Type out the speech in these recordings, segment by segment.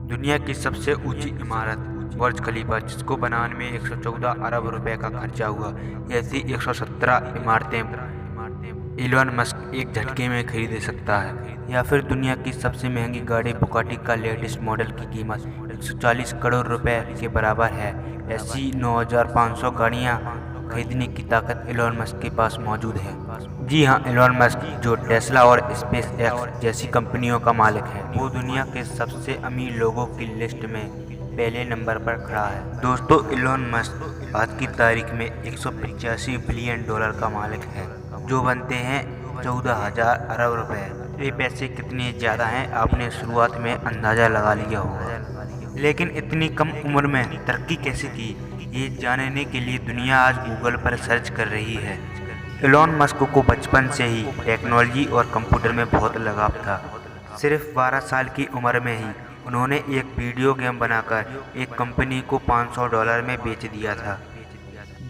दुनिया की सबसे ऊंची इमारत बुर्ज खलीफा, जिसको बनाने में 114 अरब रुपए का खर्चा हुआ। ऐसी 117 इमारतें इलॉन मस्क एक झटके में खरीद सकता है। या फिर दुनिया की सबसे महंगी गाड़ी बुगाटी का लेटेस्ट मॉडल की कीमत 140 करोड़ रुपए के बराबर है। ऐसी 9,500 गाड़ियां खरीदने की ताकत इलॉन मस्क के पास मौजूद है। जी हाँ, इलॉन मस्क जो टेस्ला और स्पेस एक्स जैसी कंपनियों का मालिक है, वो दुनिया के सबसे अमीर लोगों की लिस्ट में पहले नंबर पर खड़ा है। दोस्तों, इलॉन मस्क आज की तारीख में 185 बिलियन डॉलर का मालिक है, जो बनते हैं 14,000 अरब रुपए। ये पैसे कितने ज़्यादा हैं आपने शुरुआत में अंदाज़ा लगा लिया होगा। लेकिन इतनी कम उम्र में तरक्की कैसे की, ये जानने के लिए दुनिया आज गूगल पर सर्च कर रही है। इलॉन मस्क को बचपन से ही टेक्नोलॉजी और कंप्यूटर में बहुत लगाव था। सिर्फ 12 साल की उम्र में ही उन्होंने एक वीडियो गेम बनाकर एक कंपनी को $500 में बेच दिया था,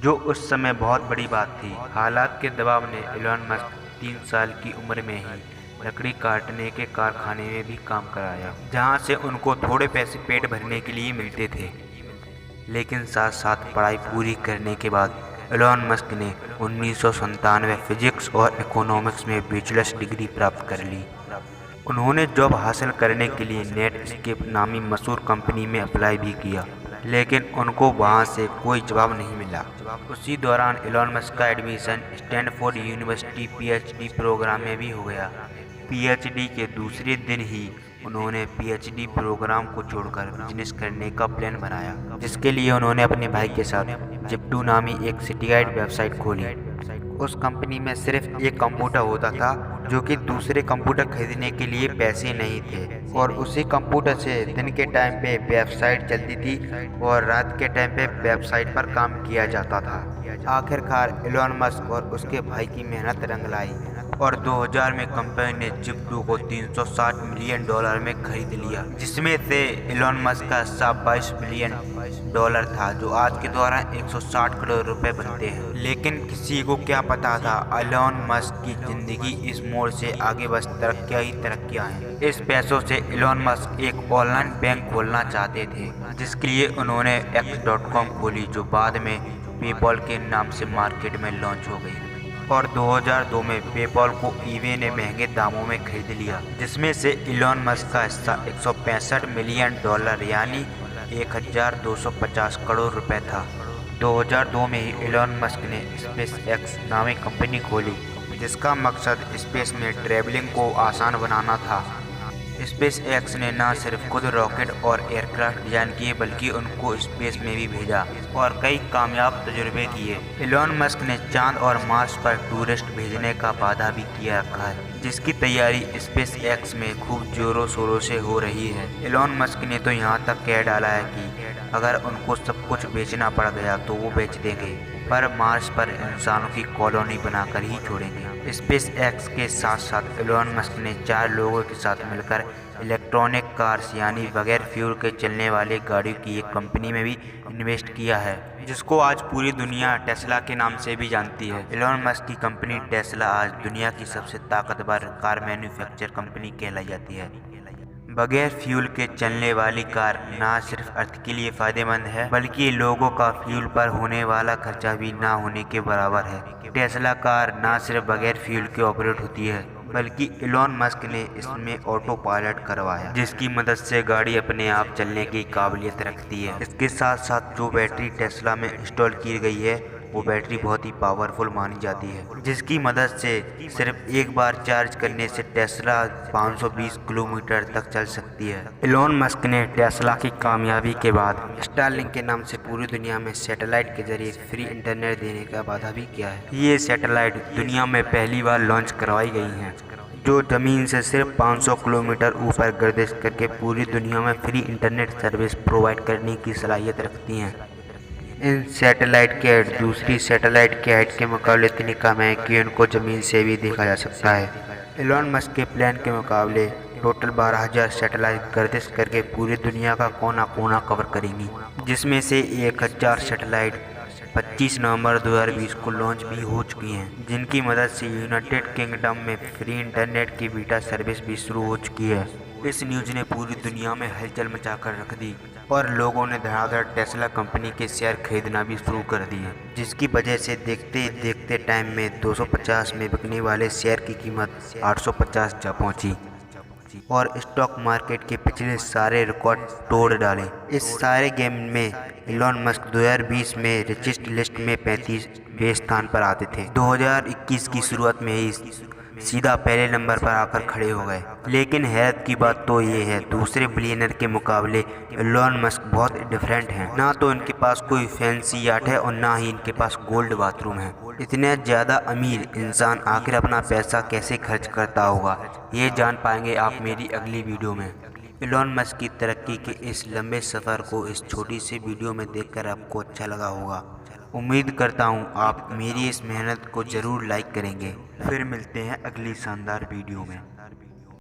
जो उस समय बहुत बड़ी बात थी। हालात के दबाव ने इलॉन मस्क 3 साल की उम्र में ही लकड़ी काटने के कारखाने में भी काम कराया, जहां से उनको थोड़े पैसे पेट भरने के लिए मिलते थे। लेकिन साथ साथ पढ़ाई पूरी करने के बाद इलॉन मस्क ने 1997 फिजिक्स और इकोनॉमिक्स में बैचलर्स डिग्री प्राप्त कर ली। उन्होंने जॉब हासिल करने के लिए नेटस्केप नामी मशहूर कंपनी में अप्लाई भी किया, लेकिन उनको वहां से कोई जवाब नहीं मिला। उसी दौरान इलॉन मस्क का admission Stanford University PhD program में भी हो गया। पीएचडी के दूसरे दिन ही उन्होंने पीएचडी प्रोग्राम को छोड़कर बिजनेस करने का प्लान बनाया, जिसके लिए उन्होंने अपने भाई के साथ जिप्टू नामी एक सिटीगाइड वेबसाइट खोली। उस कंपनी में सिर्फ एक कंप्यूटर होता था, जो कि दूसरे कंप्यूटर खरीदने के लिए पैसे नहीं थे, और उसी कंप्यूटर से दिन के टाइम पे वेबसाइट चलती थी और रात के टाइम पे वेबसाइट पर काम किया जाता था। आखिरकार इलॉन मस्क और उसके भाई की मेहनत रंग लाई और 2000 में कंपनी ने जिप्टू को $360 मिलियन में खरीद लिया, जिसमें से इलॉन मस्क का हिस्सा $22 बिलियन था, जो आज के दौरान 160 करोड़ रुपए बनते हैं। लेकिन किसी को क्या पता था, इलॉन मस्क की जिंदगी इस मोड़ से आगे बस तरक्कियां ही तरक्कियां हैं। इस पैसों से इलॉन मस्क एक ऑनलाइन बैंक खोलना चाहते थे, जिसके लिए उन्होंने X.com खोली, जो बाद में पेपॉल के नाम से मार्केट में लॉन्च हो गई। और 2002 में पेपॉल को ईबे ने महंगे दामों में खरीद लिया, जिसमें से इलॉन मस्क का हिस्सा $165 मिलियन यानी 1,250 करोड़ रुपए था। 2002 में ही इलॉन मस्क ने स्पेस एक्स नामी कंपनी खोली, जिसका मकसद स्पेस में ट्रैवलिंग को आसान बनाना था। स्पेस एक्स ने न सिर्फ खुद रॉकेट और एयरक्राफ्ट डिजाइन किए, बल्कि उनको स्पेस में भी भेजा और कई कामयाब तजुर्बे किए। इलॉन मस्क ने चांद और मार्स पर टूरिस्ट भेजने का वादा भी किया रखा है, जिसकी तैयारी स्पेस एक्स में खूब जोरों शोरों से हो रही है। इलॉन मस्क ने तो यहाँ तक कह डाला है कि अगर उनको सब कुछ बेचना पड़ गया तो वो बेच देंगे, पर मार्स पर इंसानों की कॉलोनी बनाकर ही छोड़ेंगे। स्पेस एक्स के साथ साथ इलॉन मस्क ने 4 लोगों के साथ मिलकर इलेक्ट्रॉनिक कार्स यानी बगैर फ्यूल के चलने वाली गाड़ियों की एक कंपनी में भी इन्वेस्ट किया है, जिसको आज पूरी दुनिया टेस्ला के नाम से भी जानती है। इलॉन मस्क की कंपनी टेस्ला आज दुनिया की सबसे ताकतवर कार मैन्युफैक्चर कंपनी कहलाई जाती है। बगैर फ्यूल के चलने वाली कार न सिर्फ अर्थ के लिए फायदेमंद है, बल्कि लोगों का फ्यूल पर होने वाला खर्चा भी ना होने के बराबर है। टेस्ला कार न सिर्फ बगैर फ्यूल के ऑपरेट होती है, बल्कि इलॉन मस्क ने इसमें ऑटो पायलट करवाया, जिसकी मदद से गाड़ी अपने आप चलने की काबिलियत रखती है। इसके साथ साथ जो बैटरी टेस्ला में इंस्टॉल की गई है, वो बैटरी बहुत ही पावरफुल मानी जाती है, जिसकी मदद से सिर्फ एक बार चार्ज करने से टेस्ला 520 किलोमीटर तक चल सकती है। इलॉन मस्क ने टेस्ला की कामयाबी के बाद स्टारलिंक के नाम से पूरी दुनिया में सैटेलाइट के जरिए फ्री इंटरनेट देने का वादा भी किया है। ये सैटेलाइट दुनिया में पहली बार लॉन्च करवाई गई हैं, जो ज़मीन से सिर्फ 500 किलोमीटर ऊपर गर्दिश करके पूरी दुनिया में फ्री इंटरनेट सर्विस प्रोवाइड करने की सलाहियत रखती हैं। इन सैटेलाइट की हाइट दूसरी सैटेलाइट की हाइट के मुकाबले इतनी कम है कि उनको ज़मीन से भी देखा जा सकता है। इलॉन मस्क के प्लान के मुकाबले टोटल 12,000 सैटेलाइट गर्दिश करके पूरी दुनिया का कोना कोना कवर करेंगी, जिसमें से 1,000 सैटेलाइट 25 नवंबर 2020 को लॉन्च भी हो चुकी हैं, जिनकी मदद से यूनाइटेड किंगडम में फ्री इंटरनेट की बीटा सर्विस भी शुरू हो चुकी है। इस न्यूज ने पूरी दुनिया में हलचल मचाकर रख दी और लोगों ने धड़ाधड़ टेस्ला कंपनी के शेयर खरीदना भी शुरू कर दिए, जिसकी वजह से देखते देखते टाइम में 250 में बिकने वाले शेयर की कीमत 850 जा पहुंची और स्टॉक मार्केट के पिछले सारे रिकॉर्ड तोड़ डाले। इस सारे गेम में इलॉन मस्क 2020 में रिचेस्ट लिस्ट में 35वें स्थान पर आते थे। 2021 की शुरुआत में ही सीधा पहले नंबर पर आकर खड़े हो गए। लेकिन हैरत की बात तो ये है, दूसरे बिलियनर के मुकाबले इलॉन मस्क बहुत डिफरेंट हैं। ना तो इनके पास कोई फैंसी याट है और ना ही इनके पास गोल्ड बाथरूम है। इतने ज़्यादा अमीर इंसान आखिर अपना पैसा कैसे खर्च करता होगा, ये जान पाएंगे आप मेरी अगली वीडियो में। इलॉन मस्क की तरक्की के इस लंबे सफ़र को इस छोटी सी वीडियो में देखकर आपको अच्छा लगा होगा। उम्मीद करता हूँ आप मेरी इस मेहनत को ज़रूर लाइक करेंगे। फिर मिलते हैं अगली शानदार वीडियो में।